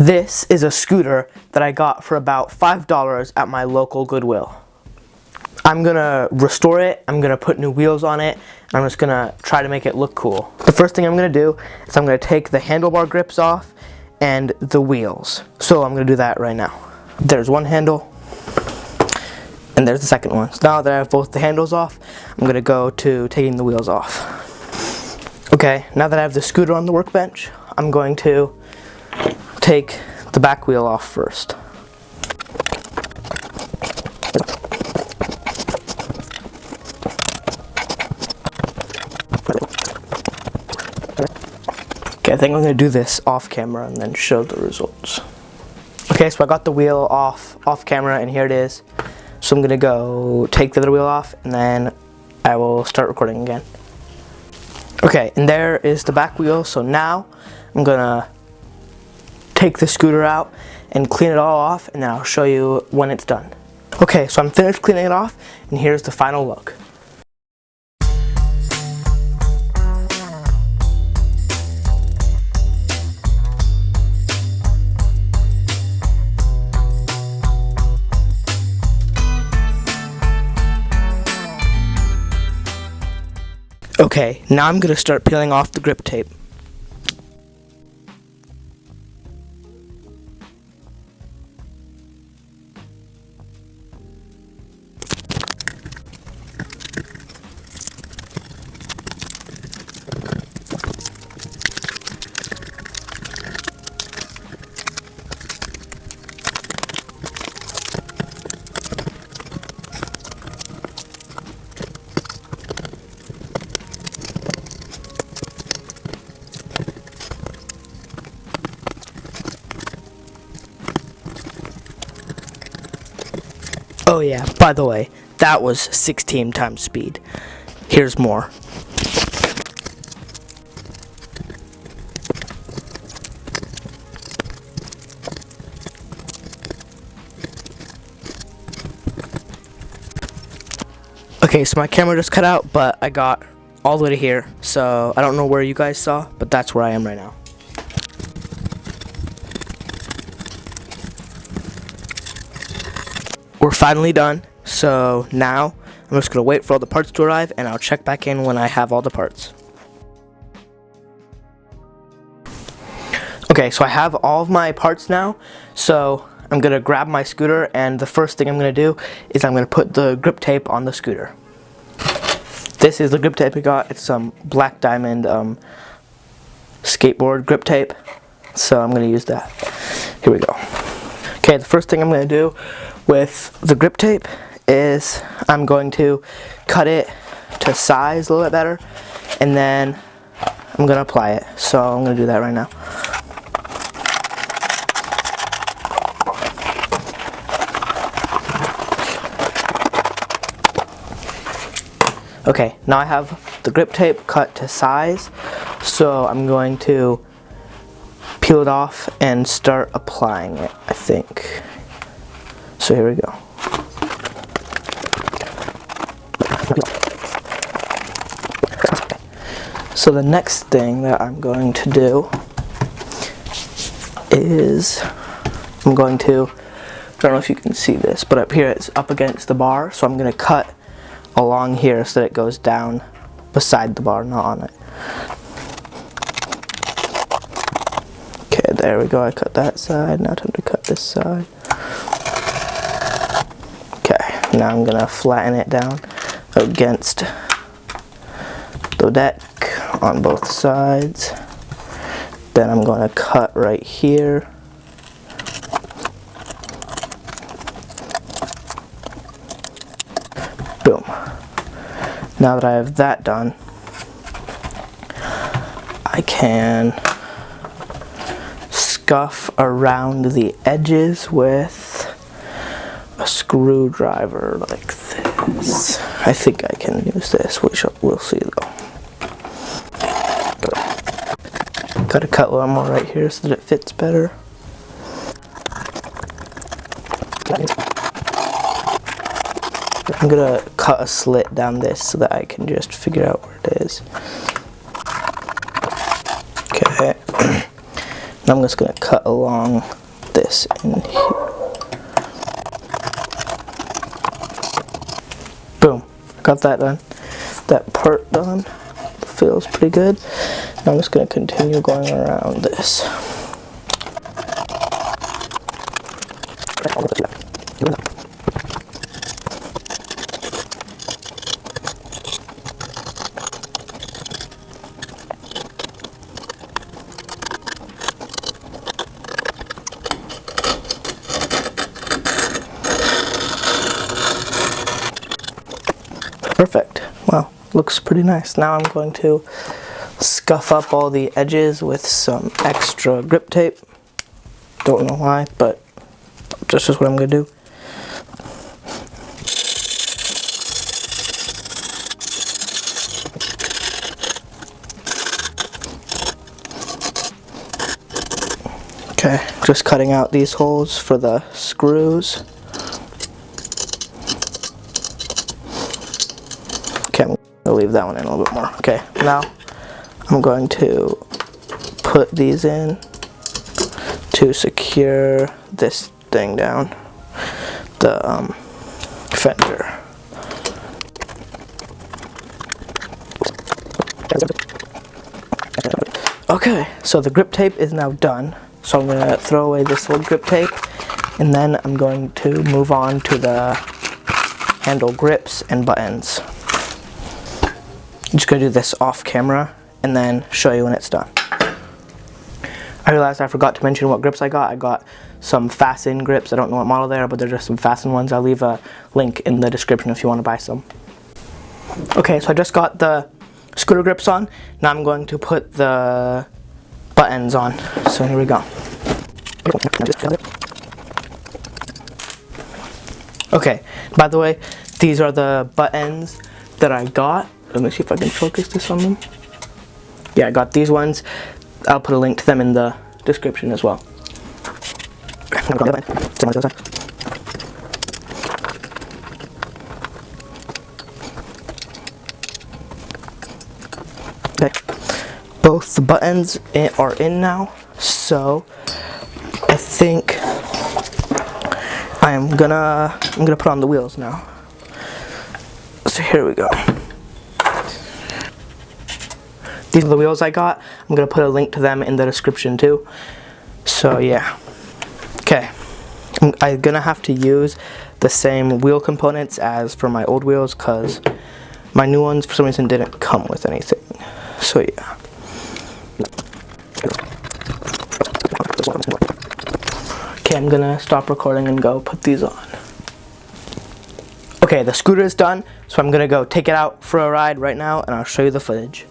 This is a scooter that I got for about $5 at my local Goodwill. I'm gonna restore it, I'm gonna put new wheels on it, and I'm just gonna try to make it look cool. The first thing I'm gonna do is I'm gonna take the handlebar grips off and the wheels. So I'm gonna do that right now. There's one handle, and there's the second one. So now that I have both the handles off, I'm gonna go to taking the wheels off. Okay, now that I have the scooter on the workbench, I'm going to take the back wheel off first. Okay, I think I'm going to do this off camera and then show the results. Okay, so I got the wheel off camera and here it is. So I'm going to go take the other wheel off and then I will start recording again. Okay, and there is the back wheel. So now I'm going to take the scooter out and clean it all off, and then I'll show you when it's done. Okay, so I'm finished cleaning it off and here's the final look. Okay, now I'm gonna start peeling off the grip tape. Oh yeah, by the way, that was 16 times speed. Here's more. Okay, so my camera just cut out, but I got all the way to here, so I don't know where you guys saw, but that's where I am right now. We're finally done, so now I'm just gonna wait for all the parts to arrive and I'll check back in when I have all the parts. Okay, so I have all of my parts now, so I'm gonna grab my scooter and the first thing I'm gonna do is I'm gonna put the grip tape on the scooter. This is the grip tape I got. It's some black diamond skateboard grip tape, so I'm gonna use that. Here we go. Okay, the first thing I'm gonna do with the grip tape is I'm going to cut it to size a little bit better, and then I'm gonna apply it. So I'm gonna do that right now. Okay, now I have the grip tape cut to size, so I'm going to peel it off and start applying it, I think. So here we go. So the next thing that I'm going to do is I don't know if you can see this, but up here it's up against the bar, so I'm going to cut along here so that it goes down beside the bar, not on it. Okay, there we go. I cut that side. Now time to cut this side. Okay, now I'm gonna flatten it down against the deck on both sides. Then I'm gonna cut right here. Boom. Now that I have that done, I can scuff around the edges with a screwdriver like this. I think I can use this. We'll see though. Gotta cut a little more right here so that it fits better. I'm gonna cut a slit down this so that I can just figure out where it is. Okay. I'm just gonna cut along this in here. Boom, got that done. That part done. Feels pretty good. Now I'm just gonna continue going around this. Perfect. Wow, looks pretty nice. Now I'm going to scuff up all the edges with some extra grip tape. Don't know why, but this is what I'm going to do. Okay, just cutting out these holes for the screws. Okay, I'm going to leave that one in a little bit more. Okay, now I'm going to put these in to secure this thing down, the fender. Okay, so the grip tape is now done. So I'm going to throw away this old grip tape, and then I'm going to move on to the handle grips and buttons. I'm just going to do this off camera and then show you when it's done. I realized I forgot to mention what grips I got. I got some fasten grips. I don't know what model they are, but they're just some fasten ones. I'll leave a link in the description if you want to buy some. Okay, so I just got the scooter grips on. Now I'm going to put the buttons on. So here we go. Okay, by the way, these are the buttons that I got. Let me see if I can focus this on them. Yeah, I got these ones. I'll put a link to them in the description as well. Okay, both the buttons are in now, so I think I'm gonna put on the wheels now. So here we go. These are the wheels I got. I'm gonna put a link to them in the description too. So yeah. Okay. I'm gonna have to use the same wheel components as for my old wheels because my new ones for some reason didn't come with anything. So yeah. Okay, I'm gonna stop recording and go put these on. Okay, the scooter is done, so I'm gonna go take it out for a ride right now and I'll show you the footage.